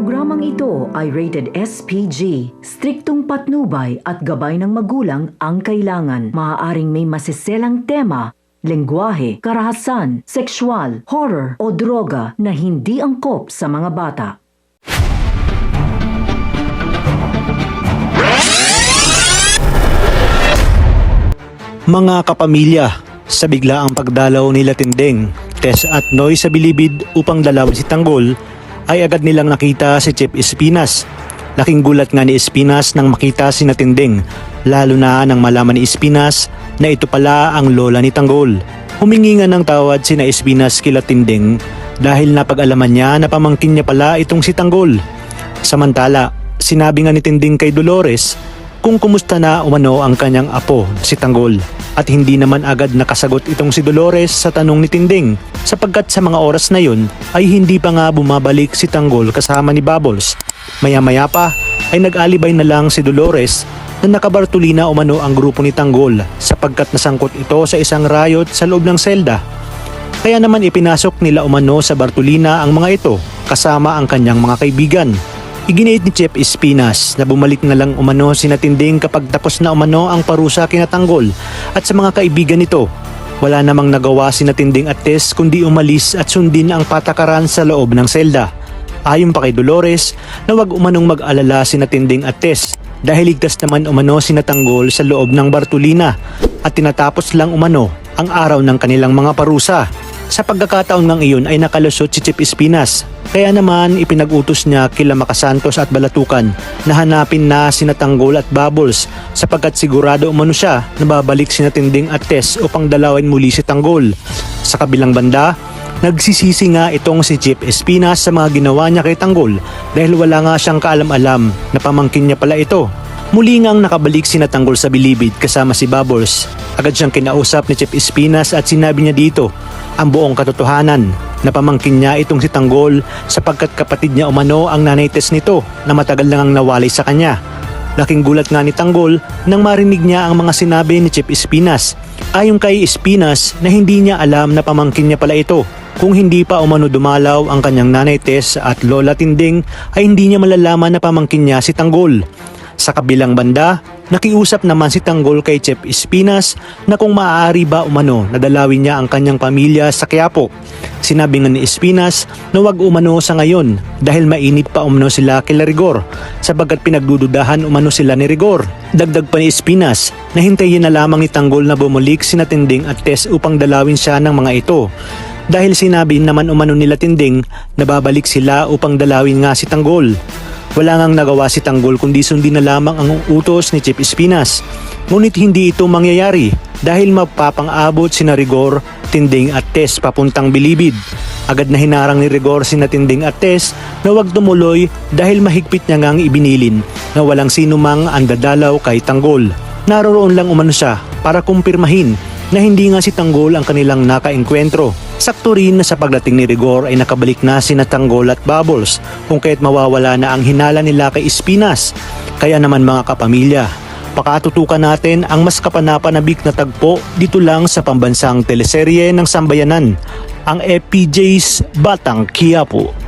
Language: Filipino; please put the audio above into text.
Programang ito ay rated SPG. Striktong patnubay at gabay ng magulang ang kailangan. Maaaring may masiselang tema, lengguwahe, karahasan, sexual, horror o droga na hindi angkop sa mga bata. Mga kapamilya, sa biglaang pagdalaw nila Tinding, Tess at Noy sa Bilibid upang dalawin si Tanggol, ay agad nilang nakita si Chip Espinas. Laking gulat nga ni Espinas nang makita si Tinding, lalo na nang malaman ni Espinas na ito pala ang lola ni Tanggol. Humingi nga ng tawad si Espinas kila Tinding dahil napag-alaman niya na pamangkin niya pala itong si Tanggol. Samantala, sinabi nga ni Tinding kay Dolores kung kumusta na umano ang kanyang apo, si Tanggol. At hindi naman agad nakasagot itong si Dolores sa tanong ni Tinding sapagkat sa mga oras na yun ay hindi pa nga bumabalik si Tanggol kasama ni Bubbles. Maya-maya pa ay nag-alibay na lang si Dolores na nakabartulina umano ang grupo ni Tanggol sapagkat nasangkot ito sa isang riot sa loob ng selda. Kaya naman ipinasok nila umano sa Bartolina ang mga ito kasama ang kanyang mga kaibigan. Iginit ni Chip Espinas na bumalik na lang umano si Tinding kapag tapos na umano ang parusa kina Tanggol at sa mga kaibigan nito. Wala namang nagawa si Tinding at Tess kundi umalis at sundin ang patakaran sa loob ng selda. Ayon pa kay Dolores na wag umanong mag-alala si Tinding at Tess dahil ligtas naman umano si Tanggol sa loob ng Bartolina at tinatapos lang umano ang araw ng kanilang mga parusa. Sa pagkakataon ng iyon ay nakalusot si Chip Espinas. Kaya naman ipinag-utos niya kila Makasantos at Balatukan na hanapin na sina Tanggol at Bubbles sapagkat sigurado umano siya na babalik sina Tinding at Tess upang dalawin muli si Tanggol. Sa kabilang banda, nagsisisi nga itong si Chip Espinas sa mga ginawa niya kay Tanggol dahil wala nga siyang kaalam-alam na pamangkin niya pala ito. Muli ngang nakabalik sina Tanggol sa Bilibid kasama si Bubbles. Agad siyang kinausap ni Chip Espinas at sinabi niya dito ang buong katotohanan na pamangkin niya itong si Tanggol sapagkat kapatid niya umano ang nanay Tess nito na matagal nang nawalay sa kanya. Laking gulat nga ni Tanggol nang marinig niya ang mga sinabi ni Chip Espinas. Ayon kay Espinas na hindi niya alam na pamangkin niya pala ito. Kung hindi pa umano dumalaw ang kanyang nanay Tess at lola Tinding ay hindi niya malalaman na pamangkin niya si Tanggol. Sa kabilang banda, nakiusap naman si Tanggol kay Chip Espinas na kung maaari ba umano na dalawin niya ang kanyang pamilya sa Quiapo. Sinabi nga ni Espinas na wag umano sa ngayon dahil mainit pa umano sila kila Rigor sapagkat pinagdududahan umano sila ni Rigor. Dagdag pa ni Espinas na hintayin na lamang ni Tanggol na bumalik si Tinding at Tess upang dalawin siya ng mga ito. Dahil sinabi naman umano nila Tinding na babalik sila upang dalawin nga si Tanggol. Wala ngang nagawa si Tanggol kundi sundin na lamang ang utos ni Chip Espinas. Ngunit hindi ito mangyayari dahil mapapang-abot sina Rigor, Tinding at Tess papuntang Bilibid. Agad na hinarang ni Rigor sina Tinding at Tess na huwag tumuloy dahil mahigpit niya ngang ibinilin na walang sino mang andadalaw kay Tanggol. Naroroon lang umano siya para kumpirmahin na hindi nga si Tanggol ang kanilang nakaengkwentro. Sakto rin na sa pagdating ni Rigor ay nakabalik na sina Tanggol at Bubbles kung kaya't mawawala na ang hinala nila kay Espinas. Kaya naman mga kapamilya, pakatutukan natin ang mas kapanapanabik na tagpo dito lang sa pambansang teleserye ng Sambayanan, ang FPJ's Batang Quiapo.